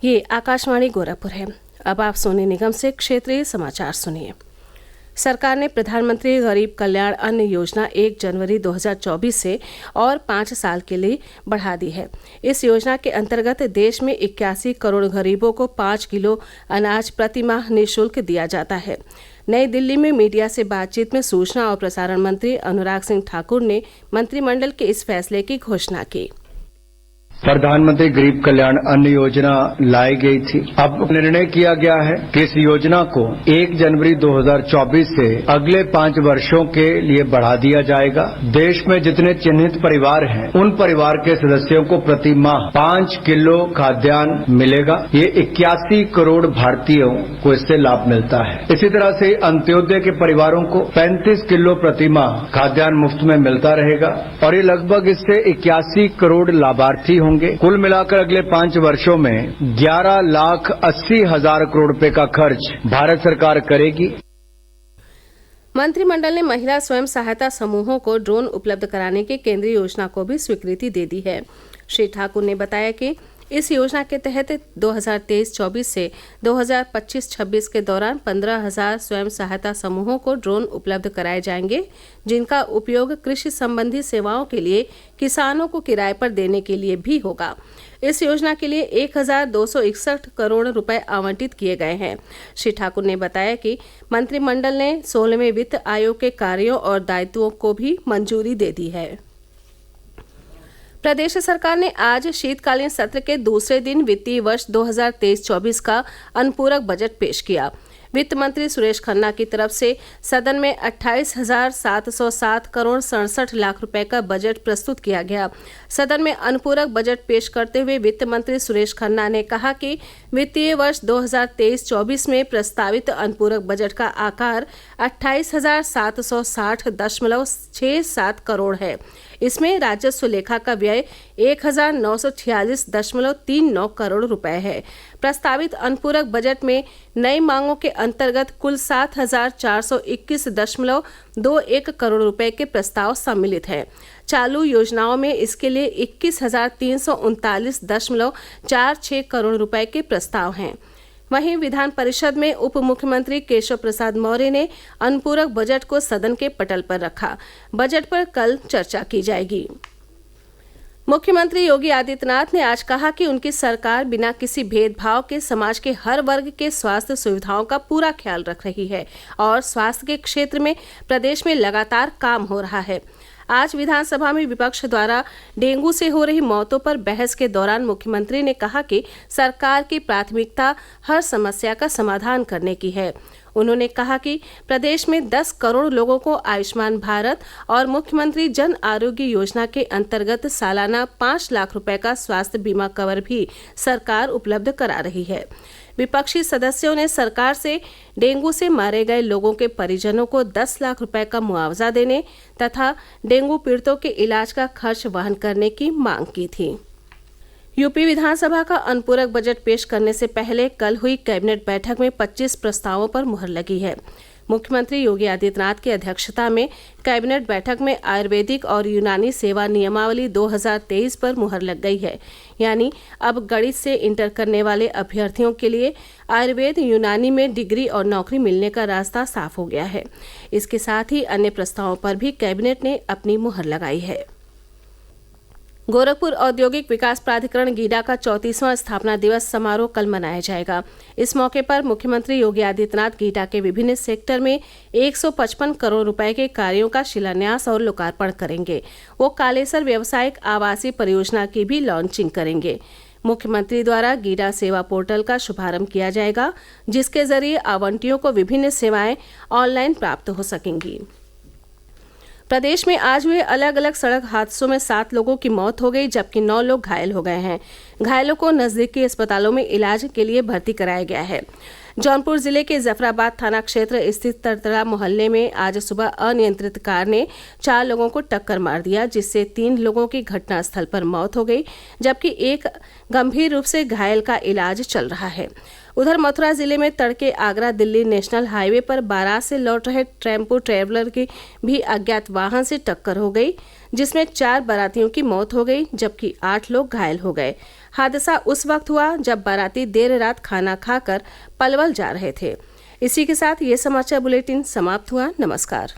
ये आकाशवाणी गोरखपुर है। अब आप सोनी निगम से क्षेत्रीय समाचार सुनिए। सरकार ने प्रधानमंत्री गरीब कल्याण अन्न योजना 1 जनवरी 2024 से और 5 साल के लिए बढ़ा दी है। इस योजना के अंतर्गत देश में 81 करोड़ गरीबों को 5 किलो अनाज प्रति माह निःशुल्क दिया जाता है। नई दिल्ली में मीडिया से बातचीत में सूचना और प्रसारण मंत्री अनुराग सिंह ठाकुर ने मंत्रिमंडल के इस फैसले की घोषणा की। प्रधानमंत्री गरीब कल्याण अन्न योजना लाई गई थी। अब निर्णय किया गया है कि इस योजना को 1 जनवरी 2024 से अगले 5 वर्षों के लिए बढ़ा दिया जाएगा। देश में जितने चिन्हित परिवार हैं, उन परिवार के सदस्यों को प्रति माह 5 किलो खाद्यान्न मिलेगा। ये 81 करोड़ भारतीयों को इससे लाभ मिलता है। इसी तरह से अंत्योदय के परिवारों को 35 किलो प्रति माह खाद्यान्न मुफ्त में मिलता रहेगा और ये लगभग इससे 81 करोड़ लाभार्थी होंगे। कुल मिलाकर अगले 5 वर्षों में 11,80,000 करोड़ रुपए का खर्च भारत सरकार करेगी। मंत्रिमंडल ने महिला स्वयं सहायता समूहों को ड्रोन उपलब्ध कराने की केंद्रीय योजना को भी स्वीकृति दे दी है। श्री ठाकुर ने बताया कि इस योजना के तहत 2023-24 से 2025-26 के दौरान 15,000 स्वयं सहायता समूहों को ड्रोन उपलब्ध कराए जाएंगे, जिनका उपयोग कृषि संबंधी सेवाओं के लिए किसानों को किराए पर देने के लिए भी होगा। इस योजना के लिए 1,261 करोड़ रुपए आवंटित किए गए हैं। श्री ठाकुर ने बताया कि मंत्रिमंडल ने 16वें वित्त आयोग के कार्यों और दायित्वों को भी मंजूरी दे दी है। प्रदेश सरकार ने आज शीतकालीन सत्र के दूसरे दिन वित्तीय वर्ष 2023-24 का अनुपूरक बजट पेश किया। वित्त मंत्री सुरेश खन्ना की तरफ से सदन में 28,707 करोड़ 67 लाख रुपए का बजट प्रस्तुत किया गया। सदन में अनुपूरक बजट पेश करते हुए वित्त मंत्री सुरेश खन्ना ने कहा कि वित्तीय वर्ष 2023-24 में प्रस्तावित अनुपूरक बजट का आकार 28,760.67 करोड़ है। इसमें राजस्व लेखा का व्यय 1,946.39 करोड़ रुपए है। प्रस्तावित अनुपूरक बजट में नई मांगों के अंतर्गत कुल 7,421.21 करोड़ रुपए के प्रस्ताव सम्मिलित हैं। चालू योजनाओं में इसके लिए 21,339.46 करोड़ रुपए के प्रस्ताव हैं। वहीं विधान परिषद में उप मुख्यमंत्री केशव प्रसाद मौर्य ने अनुपूरक बजट को सदन के पटल पर रखा। बजट पर कल चर्चा की जाएगी। मुख्यमंत्री योगी आदित्यनाथ ने आज कहा कि उनकी सरकार बिना किसी भेदभाव के समाज के हर वर्ग के स्वास्थ्य सुविधाओं का पूरा ख्याल रख रही है और स्वास्थ्य के क्षेत्र में प्रदेश में लगातार काम हो रहा है। आज विधानसभा में विपक्ष द्वारा डेंगू से हो रही मौतों पर बहस के दौरान मुख्यमंत्री ने कहा कि सरकार की प्राथमिकता हर समस्या का समाधान करने की है। उन्होंने कहा कि प्रदेश में 10 करोड़ लोगों को आयुष्मान भारत और मुख्यमंत्री जन आरोग्य योजना के अंतर्गत सालाना 5 लाख रुपए का स्वास्थ्य बीमा कवर भी सरकार उपलब्ध करा रही है। विपक्षी सदस्यों ने सरकार से डेंगू से मारे गए लोगों के परिजनों को 10 लाख रुपए का मुआवजा देने तथा डेंगू पीड़ितों के इलाज का खर्च वहन करने की मांग की थी। यूपी विधानसभा का अनुपूरक बजट पेश करने से पहले कल हुई कैबिनेट बैठक में 25 प्रस्तावों पर मुहर लगी है। मुख्यमंत्री योगी आदित्यनाथ की अध्यक्षता में कैबिनेट बैठक में आयुर्वेदिक और यूनानी सेवा नियमावली 2023 पर मुहर लग गई है। यानी अब गणित से इंटर करने वाले अभ्यर्थियों के लिए आयुर्वेद यूनानी में डिग्री और नौकरी मिलने का रास्ता साफ हो गया है। इसके साथ ही अन्य प्रस्तावों पर भी कैबिनेट ने अपनी मुहर लगाई है। गोरखपुर औद्योगिक विकास प्राधिकरण गीडा का 34वां स्थापना दिवस समारोह कल मनाया जाएगा। इस मौके पर मुख्यमंत्री योगी आदित्यनाथ गीडा के विभिन्न सेक्टर में 155 करोड़ रुपए के कार्यों का शिलान्यास और लोकार्पण करेंगे। वो कालेसर व्यावसायिक आवासीय परियोजना की भी लॉन्चिंग करेंगे। मुख्यमंत्री द्वारा गीडा सेवा पोर्टल का शुभारंभ किया जाएगा, जिसके जरिए आवंटियों को विभिन्न सेवाएं ऑनलाइन प्राप्त हो सकेंगी। प्रदेश में आज हुए अलग अलग सड़क हादसों में 7 लोगों की मौत हो गई, जबकि 9 लोग घायल हो गए हैं। घायलों को नजदीकी अस्पतालों में इलाज के लिए भर्ती कराया गया है। जौनपुर जिले के जफराबाद थाना क्षेत्र स्थित तरतड़ा मोहल्ले में आज सुबह अनियंत्रित कार ने 4 लोगों को टक्कर मार दिया, जिससे 3 लोगों की घटनास्थल पर मौत हो गई, जबकि एक गंभीर रूप से घायल का इलाज चल रहा है। उधर मथुरा जिले में तड़के आगरा दिल्ली नेशनल हाईवे पर बारात से लौट रहे टेम्पो ट्रैवलर की भी अज्ञात वाहन से टक्कर हो गई, जिसमें 4 बारातियों की मौत हो गई, जबकि 8 लोग घायल हो गए। हादसा उस वक्त हुआ जब बाराती देर रात खाना खाकर पलवल जा रहे थे। इसी के साथ ये समाचार बुलेटिन समाप्त हुआ। नमस्कार।